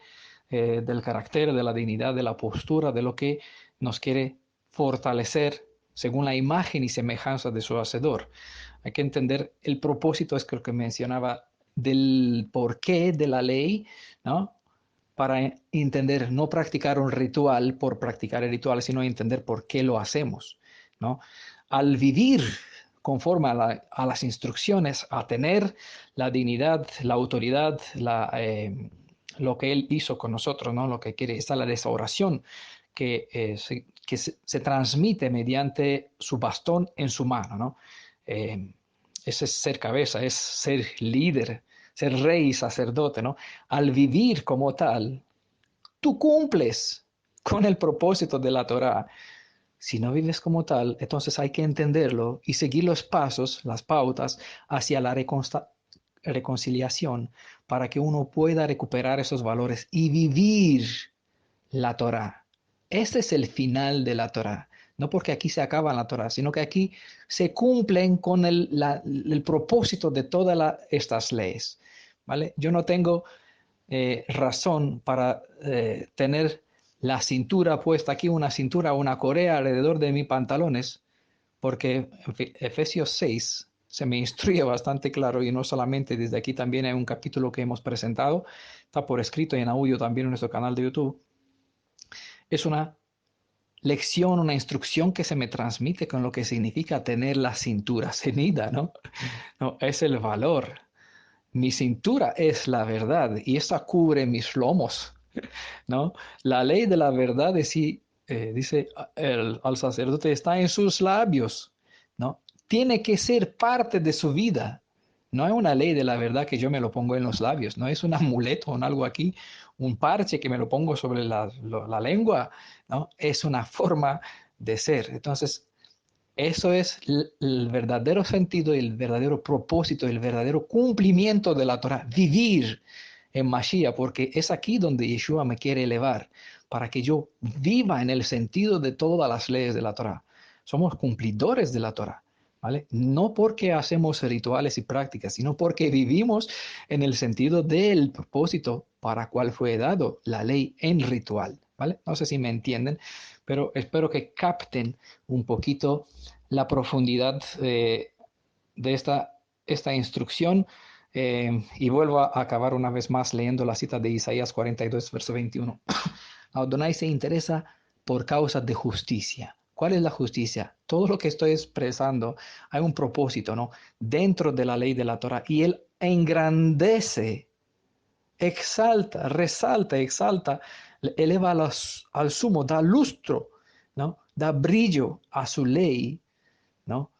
del carácter, de la dignidad, de la postura, de lo que nos quiere fortalecer según la imagen y semejanza de su hacedor. Hay que entender el propósito, es lo que mencionaba, del porqué de la ley, ¿no? Para entender, no practicar un ritual por practicar el ritual, sino entender por qué lo hacemos, ¿no? Al vivir conforme a las instrucciones, a tener la dignidad, la autoridad, lo que Él hizo con nosotros, ¿no? Lo que quiere, está la restauración que se transmite mediante su bastón en su mano, ¿no? Ese es ser cabeza, es ser líder, ser rey y sacerdote, ¿no? Al vivir como tal, tú cumples con el propósito de la Torá. Si no vives como tal, entonces hay que entenderlo y seguir los pasos, las pautas hacia la reconciliación para que uno pueda recuperar esos valores y vivir la Torá. Este es el final de la Torá. No porque aquí se acaba la Torá, sino que aquí se cumplen con el propósito de todas estas leyes. ¿Vale? Yo no tengo razón para tener la cintura puesta aquí, una cintura, una correa alrededor de mis pantalones, porque en Efesios 6 se me instruye bastante claro, y no solamente desde aquí, también hay un capítulo que hemos presentado, está por escrito y en audio también en nuestro canal de YouTube. Es una lección, una instrucción que se me transmite con lo que significa tener la cintura ceñida, ¿no? No, es el valor. Mi cintura es la verdad y esa cubre mis lomos, ¿no? La ley de la verdad dice al sacerdote está en sus labios, ¿no? Tiene que ser parte de su vida. No es una ley de la verdad que yo me lo pongo en los labios, no es un amuleto o algo aquí, un parche que me lo pongo sobre la lengua, ¿no? Es una forma de ser. Entonces, eso es el verdadero sentido, el verdadero propósito, el verdadero cumplimiento de la Torah, vivir en Mashiach, porque es aquí donde Yeshua me quiere elevar, para que yo viva en el sentido de todas las leyes de la Torah. Somos cumplidores de la Torah, ¿vale? No porque hacemos rituales y prácticas, sino porque vivimos en el sentido del propósito para cual fue dado la ley en ritual, ¿vale? No sé si me entienden, pero espero que capten un poquito la profundidad de esta instrucción. Y vuelvo a acabar una vez más leyendo la cita de Isaías 42, verso 21. Adonai se interesa por causas de justicia. ¿Cuál es la justicia? Todo lo que estoy expresando, hay un propósito, ¿no? Dentro de la ley de la Torah. Y él engrandece, exalta, resalta, exalta, eleva al sumo, da lustro, ¿no? Da brillo a su ley, ¿no?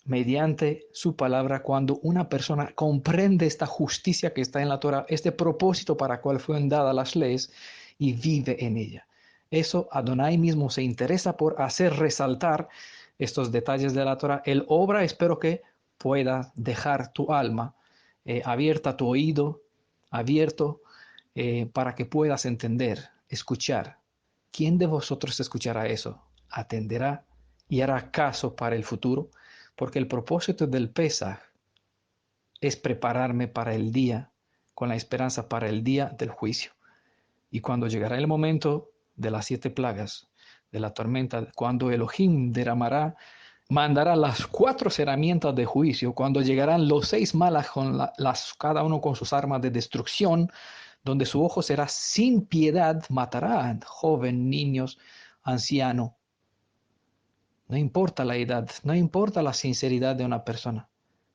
Mediante su palabra, cuando una persona comprende esta justicia que está en la Torah, este propósito para el cual fueron dadas las leyes y vive en ella. Eso Adonai mismo se interesa por hacer resaltar estos detalles de la Torah. Él obra, espero que pueda dejar tu alma abierta, tu oído abierto, para que puedas entender, escuchar. ¿Quién de vosotros escuchará eso? ¿Atenderá y hará caso para el futuro? Porque el propósito del Pesaj es prepararme para el día, con la esperanza para el día del juicio. Y cuando llegará el momento de las 7 plagas, de la tormenta, cuando Elohim mandará las 4 herramientas de juicio, cuando llegarán los 6 malas, cada uno con sus armas de destrucción, donde su ojo será sin piedad, matará joven, niños, anciano. No importa la edad, no importa la sinceridad de una persona.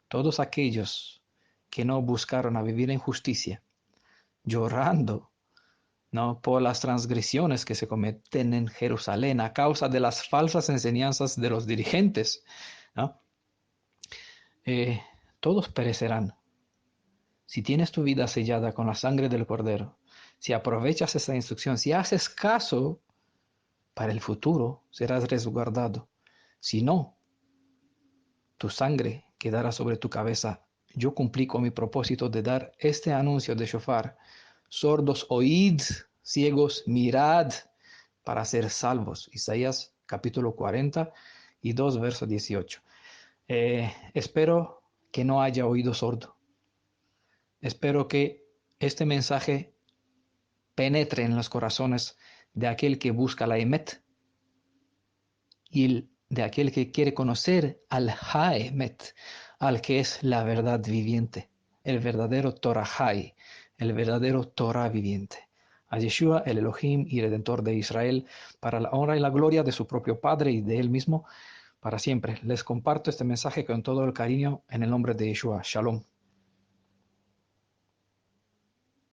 Todos aquellos que no buscaron a vivir en justicia, llorando, ¿no?, por las transgresiones que se cometen en Jerusalén a causa de las falsas enseñanzas de los dirigentes, ¿no? Eh, todos perecerán. Si tienes tu vida sellada con la sangre del Cordero, si aprovechas esa instrucción, si haces caso, para el futuro serás resguardado. Si no, tu sangre quedará sobre tu cabeza. Yo cumplí con mi propósito de dar este anuncio de shofar. Sordos, oíd, ciegos, mirad, para ser salvos. Isaías capítulo 42, verso 18. Espero que no haya oído sordo. Espero que este mensaje penetre en los corazones de aquel que busca la Emet y de aquel que quiere conocer al Ha-Emet, al que es la verdad viviente, el verdadero Torah Hai, el verdadero Torah viviente. A Yeshua, el Elohim y Redentor de Israel, para la honra y la gloria de su propio Padre y de él mismo, para siempre. Les comparto este mensaje con todo el cariño en el nombre de Yeshua. Shalom.